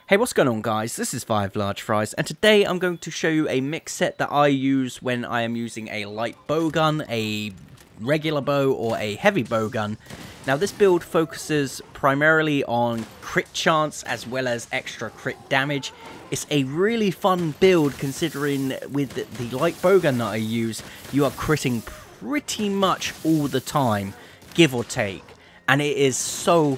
Hey, what's going on guys, this is 5 Large Fries, and today I'm going to show you a mix set that I use when I am using a light bowgun, a regular bow, or a heavy bowgun. Now this build focuses primarily on crit chance as well as extra crit damage. It's a really fun build considering with the light bowgun that I use, you are critting pretty much all the time, give or take, and it is so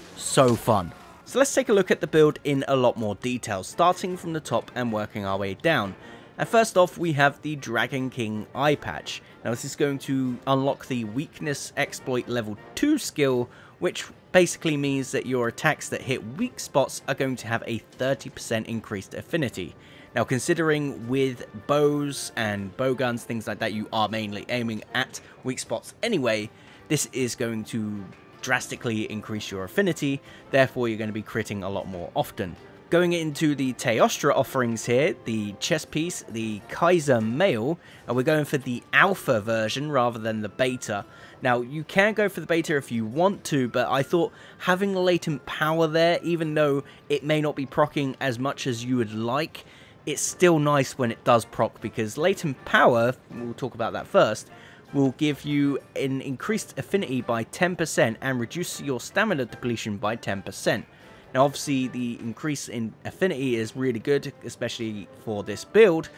fun. So let's take a look at the build in a lot more detail, starting from the top and working our way down. And first off, we have the Dragon King eye patch. Now this is going to unlock the weakness exploit level 2 skill, which basically means that your attacks that hit weak spots are going to have a 30% increased affinity. Now considering with bows and bowguns, things like that, you are mainly aiming at weak spots anyway, this is going to drastically increase your affinity, therefore you're going to be critting a lot more often. Going into the Teostra offerings here, the chest piece, the Kaiser Mail, and we're going for the alpha version rather than the beta. Now you can go for the beta if you want to, but I thought having latent power there, even though it may not be proccing as much as you would like, it's still nice when it does proc, because latent power, we'll talk about that first, will give you an increased affinity by 10% and reduce your stamina depletion by 10%. Now obviously the increase in affinity is really good, especially for this build,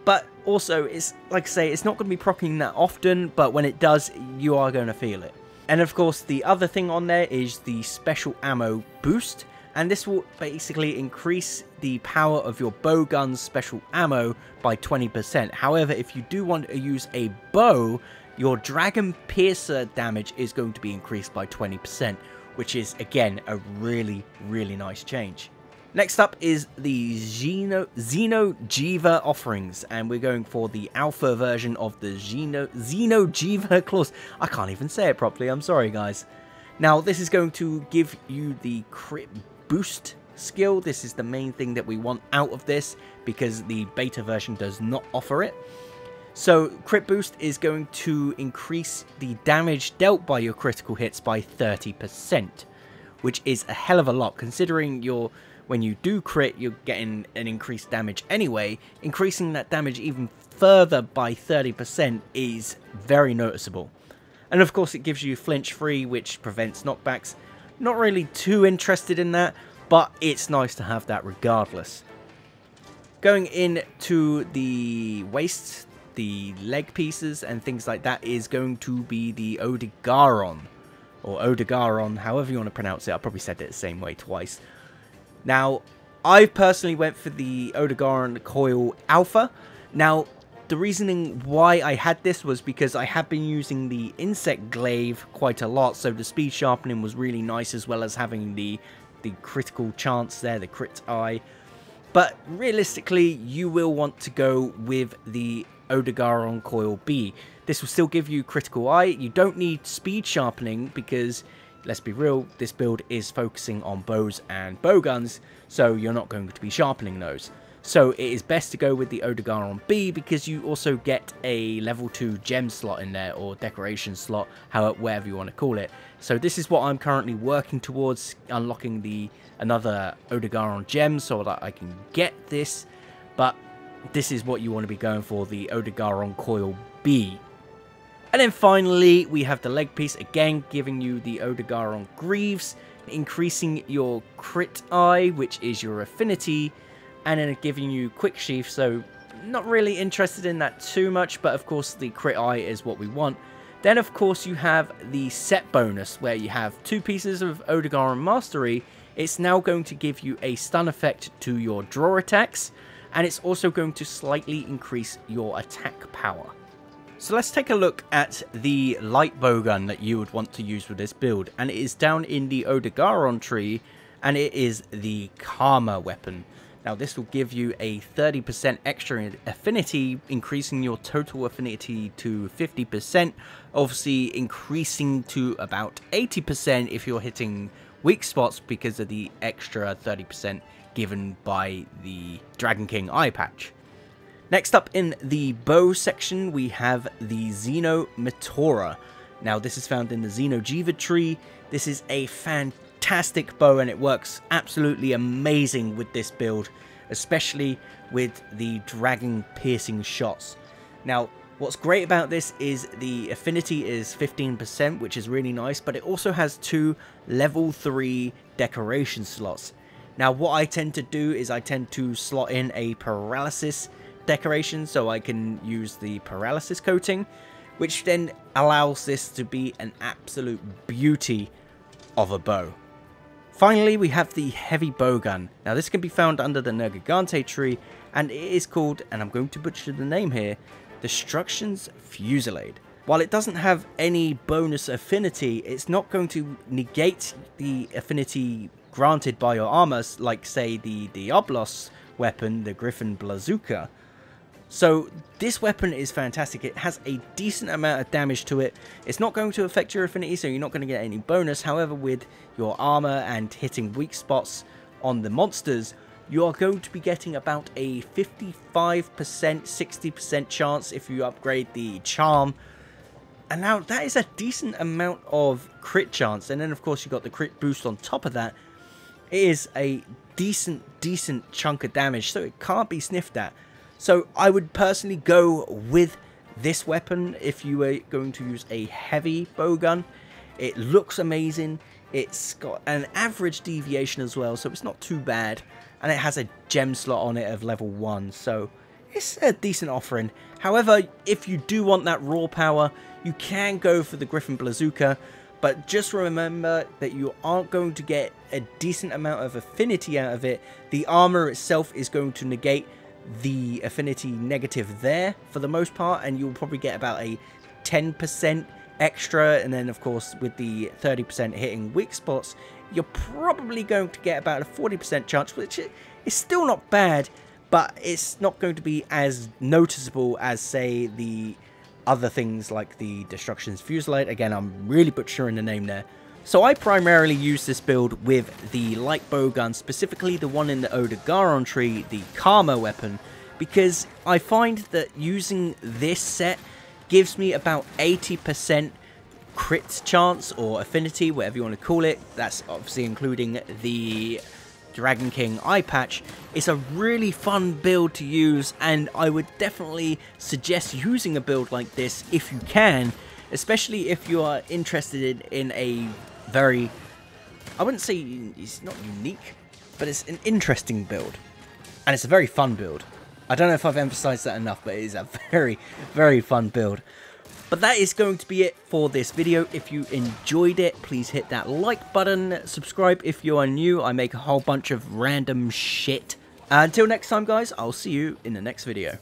but also it's like I say, it's not going to be proccing that often, but when it does, you are going to feel it. And of course the other thing on there is the special ammo boost, and this will basically increase the power of your bowgun's special ammo by 20%. However, if you do want to use a bow, your Dragon Piercer damage is going to be increased by 20%, which is, again, a really nice change. Next up is the Xeno Jiva offerings, and we're going for the alpha version of the Xeno Jiva claws. I can't even say it properly, I'm sorry guys. Now, this is going to give you the crit boost skill. This is the main thing that we want out of this, because the beta version does not offer it. So crit boost is going to increase the damage dealt by your critical hits by 30%, which is a hell of a lot considering when you do crit, you're getting an increased damage anyway. Increasing that damage even further by 30% is very noticeable. And of course it gives you flinch free, which prevents knockbacks. Not really too interested in that, but it's nice to have that regardless. Going into the waist, the leg pieces and things like that is going to be the Odegaron, or Odegaron, however you want to pronounce it. I probably said it the same way twice. Now, I personally went for the Odegaron Coil Alpha. Now, the reasoning why I had this was because I had been using the Insect Glaive quite a lot, so the speed sharpening was really nice, as well as having the critical chance there, the crit eye. But realistically, you will want to go with the Odegaron Coil B. This will still give you critical eye. You don't need speed sharpening because, let's be real, this build is focusing on bows and bowguns, so you're not going to be sharpening those. So it is best to go with the Odegaron B, because you also get a level 2 gem slot in there, or decoration slot, whatever you want to call it. So this is what I'm currently working towards, unlocking another Odegaron gem so that I can get this. But this is what you want to be going for, the Odegaron Coil B. And then finally, we have the leg piece, again giving you the Odegaron Greaves, increasing your crit eye, which is your affinity, and then giving you quick sheath, so not really interested in that too much, but of course the crit eye is what we want. Then of course you have the set bonus, where you have 2 pieces of Odegaron Mastery. It's now going to give you a stun effect to your draw attacks, and it's also going to slightly increase your attack power. So let's take a look at the light bowgun that you would want to use with this build, and it is down in the Odegaron tree, and it is the Karma weapon. Now this will give you a 30% extra affinity, increasing your total affinity to 50%, obviously increasing to about 80% if you're hitting weak spots because of the extra 30% given by the Dragon King eye patch. Next up in the bow section, we have the Xeno Meteora. Now this is found in the Xeno Jiva tree. This is a fantastic fantastic bow and it works absolutely amazing with this build, especially with the dragon piercing shots. Now, what's great about this is the affinity is 15%, which is really nice, but it also has 2 level 3 decoration slots. Now, what I tend to do is I tend to slot in a paralysis decoration so I can use the paralysis coating, which then allows this to be an absolute beauty of a bow. Finally, we have the heavy bowgun. Now, this can be found under the Nergigante tree, and it is called, and I'm going to butcher the name here, Destruction's Fusillade. While it doesn't have any bonus affinity, it's not going to negate the affinity granted by your armor, like say the Diablos weapon, the Griffin Blazuka. So this weapon is fantastic. It has a decent amount of damage to it. It's not going to affect your affinity, so you're not going to get any bonus. However, with your armor and hitting weak spots on the monsters, you are going to be getting about a 55%, 60% chance if you upgrade the charm. And now that is a decent amount of crit chance. And then of course you got the crit boost on top of that. It is a decent chunk of damage, so it can't be sniffed at. So I would personally go with this weapon if you were going to use a heavy bowgun. It looks amazing. It's got an average deviation as well, so it's not too bad. And it has a gem slot on it of level 1, so it's a decent offering. However, if you do want that raw power, you can go for the Griffin Blazuka. But just remember that you aren't going to get a decent amount of affinity out of it. The armor itself is going to negate the affinity negative there for the most part, and you'll probably get about a 10% extra, and then of course with the 30% hitting weak spots, you're probably going to get about a 40% chance, which is still not bad, but it's not going to be as noticeable as say the other things like the Destruction's Fusillade. Again, I'm really butchering the name there. So I primarily use this build with the light bowgun, specifically the one in the Odogaron tree, the Karma weapon, because I find that using this set gives me about 80% crit chance or affinity, whatever you want to call it. That's obviously including the Dragon King eye patch. It's a really fun build to use, and I would definitely suggest using a build like this if you can, especially if you are interested in a very, I wouldn't say it's not unique, but it's an interesting build, and it's a very fun build. I don't know if I've emphasized that enough, but it is a very fun build. But that is going to be it for this video. If you enjoyed it, please hit that like button, subscribe if you are new. I make a whole bunch of random shit. Until next time, guys, I'll see you in the next video.